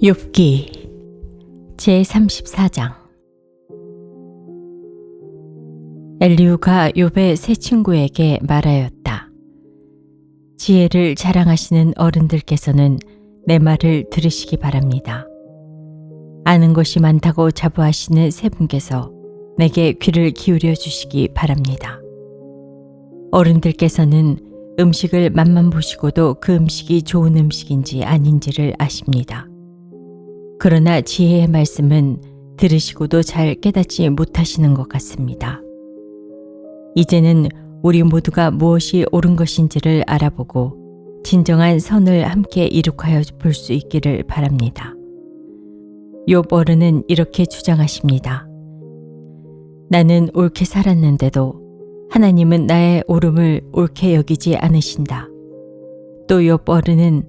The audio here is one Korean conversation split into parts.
욥기 제34장. 엘리후가 욥의 세 친구에게 말하였다. 지혜를 자랑하시는 어른들께서는 내 말을 들으시기 바랍니다. 아는 것이 많다고 자부하시는 세 분께서 내게 귀를 기울여 주시기 바랍니다. 어른들께서는 음식을 맛만 보시고도 그 음식이 좋은 음식인지 아닌지를 아십니다. 그러나 지혜의 말씀은 들으시고도 잘 깨닫지 못하시는 것 같습니다. 이제는 우리 모두가 무엇이 옳은 것인지를 알아보고 진정한 선을 함께 이룩하여 볼 수 있기를 바랍니다. 욥 어른은 이렇게 주장하십니다. 나는 옳게 살았는데도 하나님은 나의 옳음을 옳게 여기지 않으신다. 또 욥 어른은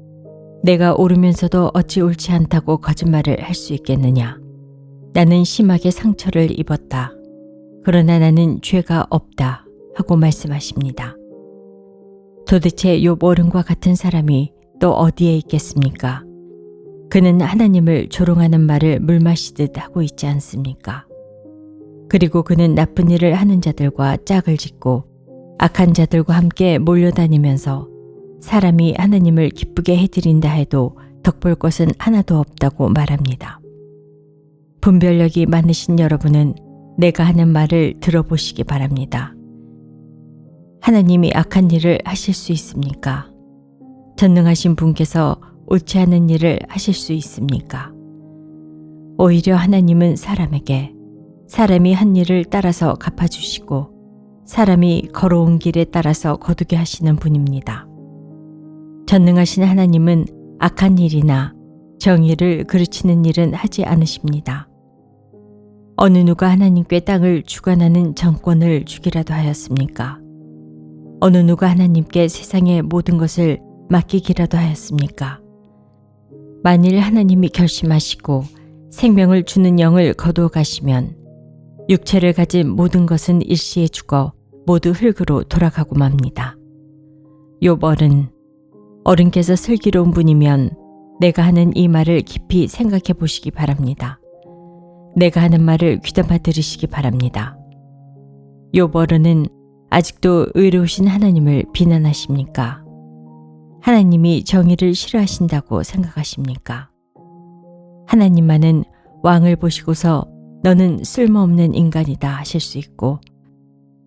내가 옳으면서도 어찌 옳지 않다고 거짓말을 할 수 있겠느냐. 나는 심하게 상처를 입었다. 그러나 나는 죄가 없다. 하고 말씀하십니다. 도대체 욥 어른과 같은 사람이 또 어디에 있겠습니까? 그는 하나님을 조롱하는 말을 물 마시듯 하고 있지 않습니까? 그리고 그는 나쁜 일을 하는 자들과 짝을 짓고 악한 자들과 함께 몰려다니면서 사람이 하나님을 기쁘게 해드린다 해도 덕볼 것은 하나도 없다고 말합니다. 분별력이 많으신 여러분은 내가 하는 말을 들어보시기 바랍니다. 하나님이 악한 일을 하실 수 있습니까? 전능하신 분께서 옳지 않은 일을 하실 수 있습니까? 오히려 하나님은 사람에게 사람이 한 일을 따라서 갚아주시고 사람이 걸어온 길에 따라서 거두게 하시는 분입니다. 전능하신 하나님은 악한 일이나 정의를 그르치는 일은 하지 않으십니다. 어느 누가 하나님께 땅을 주관하는 정권을 주기라도 하였습니까? 어느 누가 하나님께 세상의 모든 것을 맡기기라도 하였습니까? 만일 하나님이 결심하시고 생명을 주는 영을 거두어 가시면 육체를 가진 모든 것은 일시에 죽어 모두 흙으로 돌아가고 맙니다. 욥 어른께서 슬기로운 분이면 내가 하는 이 말을 깊이 생각해 보시기 바랍니다. 내가 하는 말을 귀담아 들으시기 바랍니다. 욥 어른은 아직도 의로우신 하나님을 비난하십니까? 하나님이 정의를 싫어하신다고 생각하십니까? 하나님만은 왕을 보시고서 너는 쓸모없는 인간이다 하실 수 있고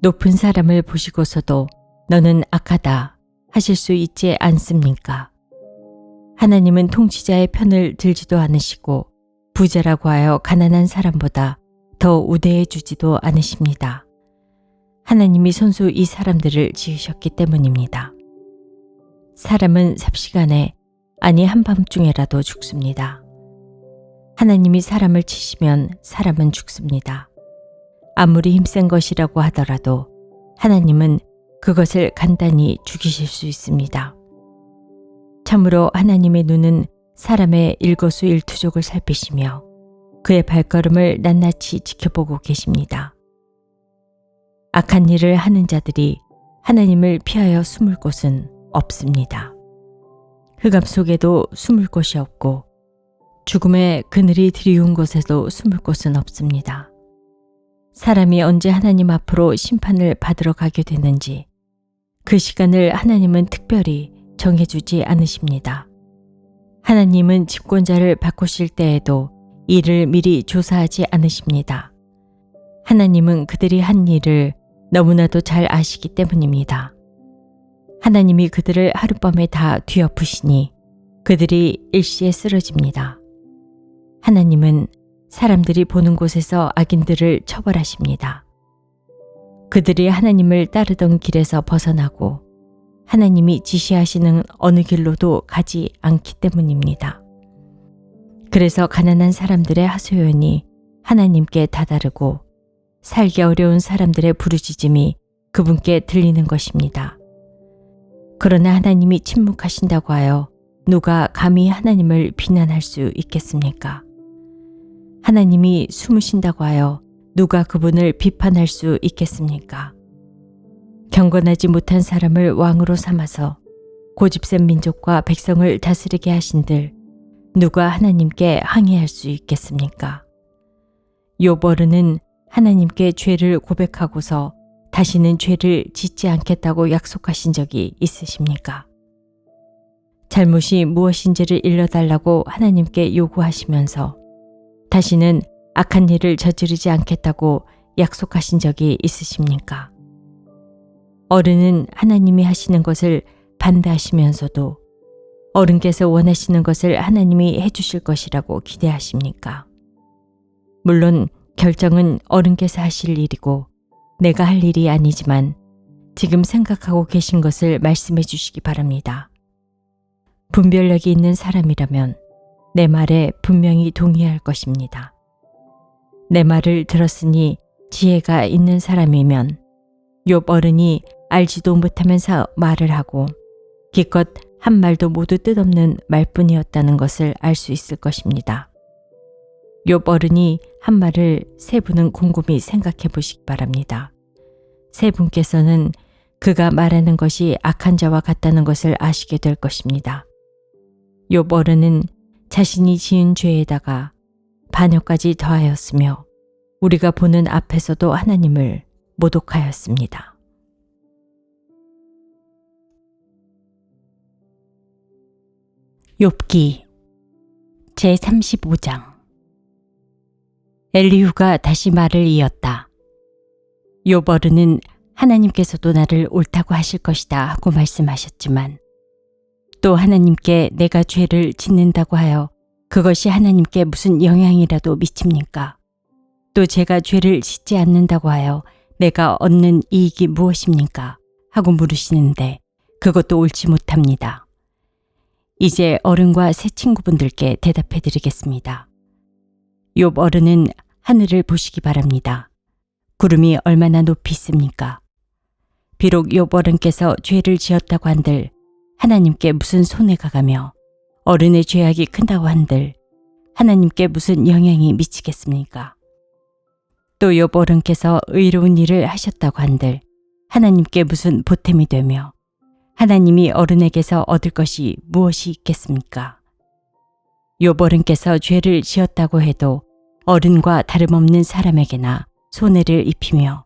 높은 사람을 보시고서도 너는 악하다 하실 수 있지 않습니까? 하나님은 통치자의 편을 들지도 않으시고 부자라고 하여 가난한 사람보다 더 우대해 주지도 않으십니다. 하나님이 손수 이 사람들을 지으셨기 때문입니다. 사람은 삽시간에 아니 한밤중에라도 죽습니다. 하나님이 사람을 치시면 사람은 죽습니다. 아무리 힘센 것이라고 하더라도 하나님은 그것을 간단히 죽이실 수 있습니다. 참으로 하나님의 눈은 사람의 일거수일투족을 살피시며 그의 발걸음을 낱낱이 지켜보고 계십니다. 악한 일을 하는 자들이 하나님을 피하여 숨을 곳은 없습니다. 흑암 속에도 숨을 곳이 없고 죽음의 그늘이 드리운 곳에도 숨을 곳은 없습니다. 사람이 언제 하나님 앞으로 심판을 받으러 가게 되는지 그 시간을 하나님은 특별히 정해주지 않으십니다. 하나님은 집권자를 바꾸실 때에도 이를 미리 조사하지 않으십니다. 하나님은 그들이 한 일을 너무나도 잘 아시기 때문입니다. 하나님이 그들을 하룻밤에 다 뒤엎으시니 그들이 일시에 쓰러집니다. 하나님은 사람들이 보는 곳에서 악인들을 처벌하십니다. 그들이 하나님을 따르던 길에서 벗어나고 하나님이 지시하시는 어느 길로도 가지 않기 때문입니다. 그래서 가난한 사람들의 하소연이 하나님께 다다르고 살기 어려운 사람들의 부르짖음이 그분께 들리는 것입니다. 그러나 하나님이 침묵하신다고 하여 누가 감히 하나님을 비난할 수 있겠습니까? 하나님이 숨으신다고 하여 누가 그분을 비판할 수 있겠습니까? 경건하지 못한 사람을 왕으로 삼아서 고집센 민족과 백성을 다스리게 하신들 누가 하나님께 항의할 수 있겠습니까? 욥 어른은 하나님께 죄를 고백하고서 다시는 죄를 짓지 않겠다고 약속하신 적이 있으십니까? 잘못이 무엇인지를 일러달라고 하나님께 요구하시면서 다시는 악한 일을 저지르지 않겠다고 약속하신 적이 있으십니까? 어른은 하나님이 하시는 것을 반대하시면서도 어른께서 원하시는 것을 하나님이 해주실 것이라고 기대하십니까? 물론 결정은 어른께서 하실 일이고 내가 할 일이 아니지만 지금 생각하고 계신 것을 말씀해 주시기 바랍니다. 분별력이 있는 사람이라면 내 말에 분명히 동의할 것입니다. 내 말을 들었으니 지혜가 있는 사람이면 욥 어른이 알지도 못하면서 말을 하고 기껏 한 말도 모두 뜻없는 말뿐이었다는 것을 알 수 있을 것입니다. 욥 어른이 한 말을 세 분은 곰곰이 생각해 보시기 바랍니다. 세 분께서는 그가 말하는 것이 악한 자와 같다는 것을 아시게 될 것입니다. 욥 어른은 자신이 지은 죄에다가 반역까지 더하였으며 우리가 보는 앞에서도 하나님을 모독하였습니다. 욥기 제35장. 엘리후가 다시 말을 이었다. 욥 어른은 하나님께서도 나를 옳다고 하실 것이다 하고 말씀하셨지만 또 하나님께 내가 죄를 짓는다고 하여 그것이 하나님께 무슨 영향이라도 미칩니까? 또 제가 죄를 짓지 않는다고 하여 내가 얻는 이익이 무엇입니까? 하고 물으시는데 그것도 옳지 못합니다. 이제 어른과 새 친구분들께 대답해 드리겠습니다. 욥 어른은 하늘을 보시기 바랍니다. 구름이 얼마나 높이 있습니까? 비록 욥 어른께서 죄를 지었다고 한들 하나님께 무슨 손해가 가며 어른의 죄악이 큰다고 한들 하나님께 무슨 영향이 미치겠습니까? 또 욥 어른께서 의로운 일을 하셨다고 한들 하나님께 무슨 보탬이 되며 하나님이 어른에게서 얻을 것이 무엇이 있겠습니까? 욥 어른께서 죄를 지었다고 해도 어른과 다름없는 사람에게나 손해를 입히며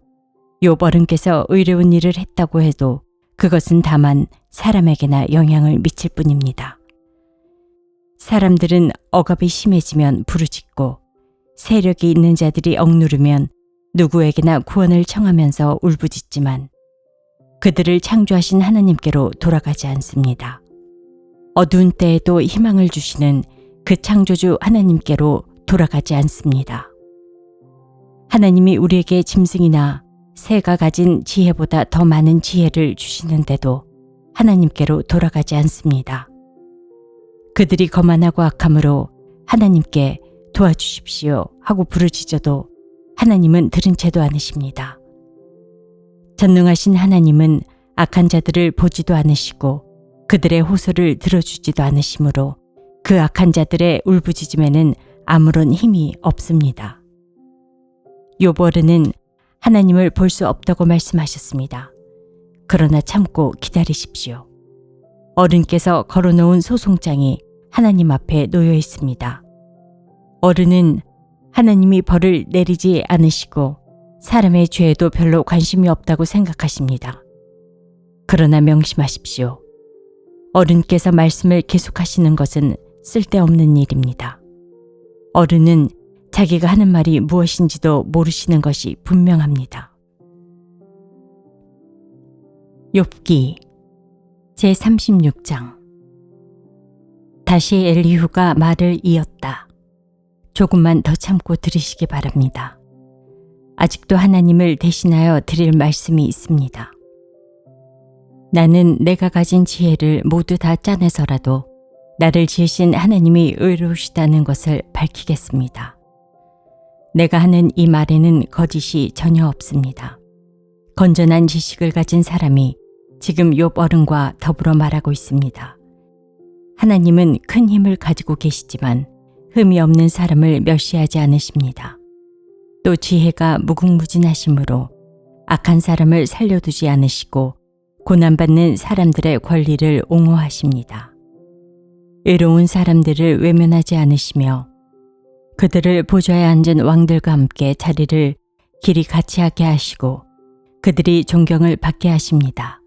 욥 어른께서 의로운 일을 했다고 해도 그것은 다만 사람에게나 영향을 미칠 뿐입니다. 사람들은 억압이 심해지면 부르짖고 세력이 있는 자들이 억누르면 누구에게나 구원을 청하면서 울부짖지만 그들을 창조하신 하나님께로 돌아가지 않습니다. 어두운 때에도 희망을 주시는 그 창조주 하나님께로 돌아가지 않습니다. 하나님이 우리에게 짐승이나 새가 가진 지혜보다 더 많은 지혜를 주시는데도 하나님께로 돌아가지 않습니다. 그들이 거만하고 악함으로 하나님께 도와주십시오 하고 부르짖어도 하나님은 들은 채도 않으십니다. 전능하신 하나님은 악한 자들을 보지도 않으시고 그들의 호소를 들어주지도 않으시므로 그 악한 자들의 울부짖음에는 아무런 힘이 없습니다. 욥 어른은 하나님을 볼 수 없다고 말씀하셨습니다. 그러나 참고 기다리십시오. 어른께서 걸어놓은 소송장이 하나님 앞에 놓여 있습니다. 어른은 하나님이 벌을 내리지 않으시고 사람의 죄에도 별로 관심이 없다고 생각하십니다. 그러나 명심하십시오. 어른께서 말씀을 계속하시는 것은 쓸데없는 일입니다. 어른은 자기가 하는 말이 무엇인지도 모르시는 것이 분명합니다. 욥기 제36장. 다시 엘리후가 말을 이었다. 조금만 더 참고 들으시기 바랍니다. 아직도 하나님을 대신하여 드릴 말씀이 있습니다. 나는 내가 가진 지혜를 모두 다 짜내서라도 나를 지으신 하나님이 의로우시다는 것을 밝히겠습니다. 내가 하는 이 말에는 거짓이 전혀 없습니다. 건전한 지식을 가진 사람이 지금 욥 어른과 더불어 말하고 있습니다. 하나님은 큰 힘을 가지고 계시지만 흠이 없는 사람을 멸시하지 않으십니다. 또 지혜가 무궁무진하심으로 악한 사람을 살려두지 않으시고 고난받는 사람들의 권리를 옹호하십니다. 의로운 사람들을 외면하지 않으시며 그들을 보좌에 앉은 왕들과 함께 자리를 길이 같이 하게 하시고 그들이 존경을 받게 하십니다.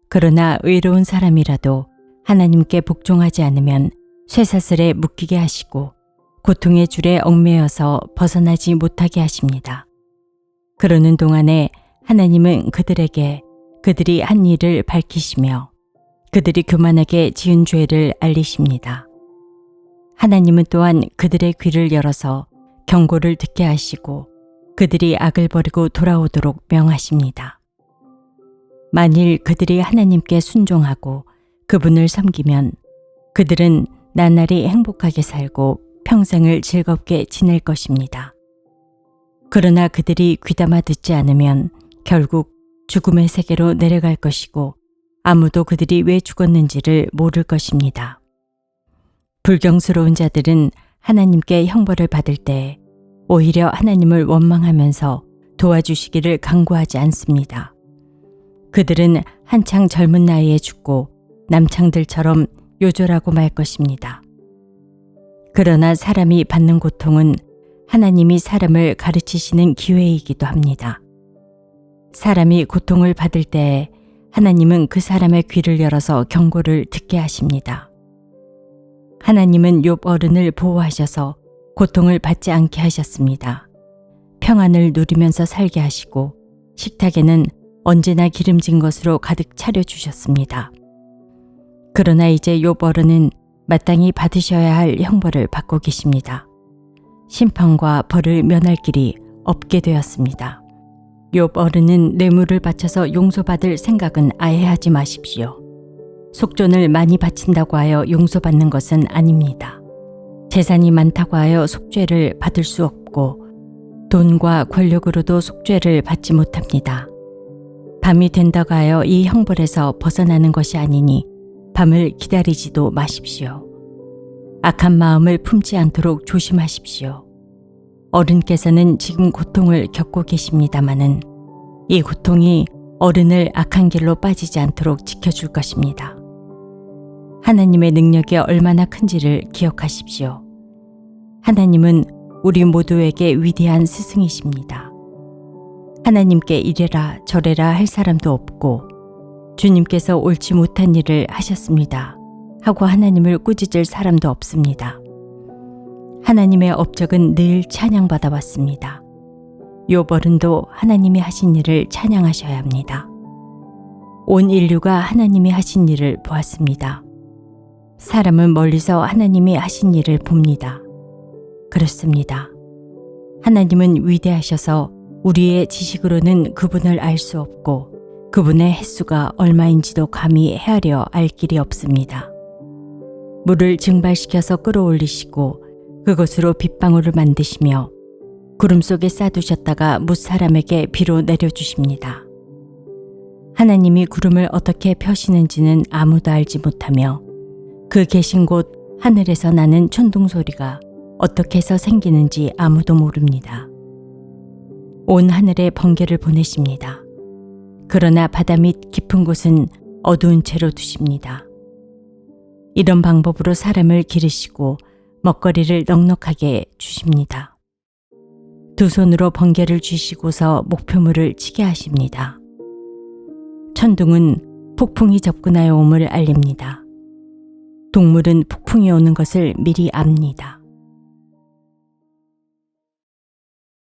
그러나 의로운 사람이라도 하나님께 복종하지 않으면 쇠사슬에 묶이게 하시고 고통의 줄에 얽매여서 벗어나지 못하게 하십니다. 그러는 동안에 하나님은 그들에게 그들이 한 일을 밝히시며 그들이 교만하게 지은 죄를 알리십니다. 하나님은 또한 그들의 귀를 열어서 경고를 듣게 하시고 그들이 악을 버리고 돌아오도록 명하십니다. 만일 그들이 하나님께 순종하고 그분을 섬기면 그들은 나날이 행복하게 살고 평생을 즐겁게 지낼 것입니다. 그러나 그들이 귀담아 듣지 않으면 결국 죽음의 세계로 내려갈 것이고 아무도 그들이 왜 죽었는지를 모를 것입니다. 불경스러운 자들은 하나님께 형벌을 받을 때 오히려 하나님을 원망하면서 도와주시기를 간구하지 않습니다. 그들은 한창 젊은 나이에 죽고 남창들처럼 요절하고 말 것입니다. 그러나 사람이 받는 고통은 하나님이 사람을 가르치시는 기회이기도 합니다. 사람이 고통을 받을 때에 하나님은 그 사람의 귀를 열어서 경고를 듣게 하십니다. 하나님은 욥 어른을 보호하셔서 고통을 받지 않게 하셨습니다. 평안을 누리면서 살게 하시고 식탁에는 언제나 기름진 것으로 가득 차려주셨습니다. 그러나 이제 욥 어른은 마땅히 받으셔야 할 형벌을 받고 계십니다. 심판과 벌을 면할 길이 없게 되었습니다. 욥 어른은 뇌물을 바쳐서 용서받을 생각은 아예 하지 마십시오. 속전을 많이 바친다고 하여 용서받는 것은 아닙니다. 재산이 많다고 하여 속죄를 받을 수 없고 돈과 권력으로도 속죄를 받지 못합니다. 밤이 된다고 하여 이 형벌에서 벗어나는 것이 아니니 밤을 기다리지도 마십시오. 악한 마음을 품지 않도록 조심하십시오. 어른께서는 지금 고통을 겪고 계십니다마는 이 고통이 어른을 악한 길로 빠지지 않도록 지켜줄 것입니다. 하나님의 능력이 얼마나 큰지를 기억하십시오. 하나님은 우리 모두에게 위대한 스승이십니다. 하나님께 이래라 저래라 할 사람도 없고 주님께서 옳지 못한 일을 하셨습니다 하고 하나님을 꾸짖을 사람도 없습니다. 하나님의 업적은 늘 찬양받아 왔습니다. 욥 어른도 하나님이 하신 일을 찬양하셔야 합니다. 온 인류가 하나님이 하신 일을 보았습니다. 사람은 멀리서 하나님이 하신 일을 봅니다. 그렇습니다. 하나님은 위대하셔서 우리의 지식으로는 그분을 알 수 없고 그분의 횟수가 얼마인지도 감히 헤아려 알 길이 없습니다. 물을 증발시켜서 끌어올리시고 그것으로 빗방울을 만드시며 구름 속에 쌓두셨다가 뭇사람에게 비로 내려주십니다. 하나님이 구름을 어떻게 펴시는지는 아무도 알지 못하며 그 계신 곳 하늘에서 나는 천둥 소리가 어떻게 해서 생기는지 아무도 모릅니다. 온 하늘에 번개를 보내십니다. 그러나 바다 밑 깊은 곳은 어두운 채로 두십니다. 이런 방법으로 사람을 기르시고 먹거리를 넉넉하게 주십니다. 두 손으로 번개를 쥐시고서 목표물을 치게 하십니다. 천둥은 폭풍이 접근하여 옴을 알립니다. 동물은 폭풍이 오는 것을 미리 압니다.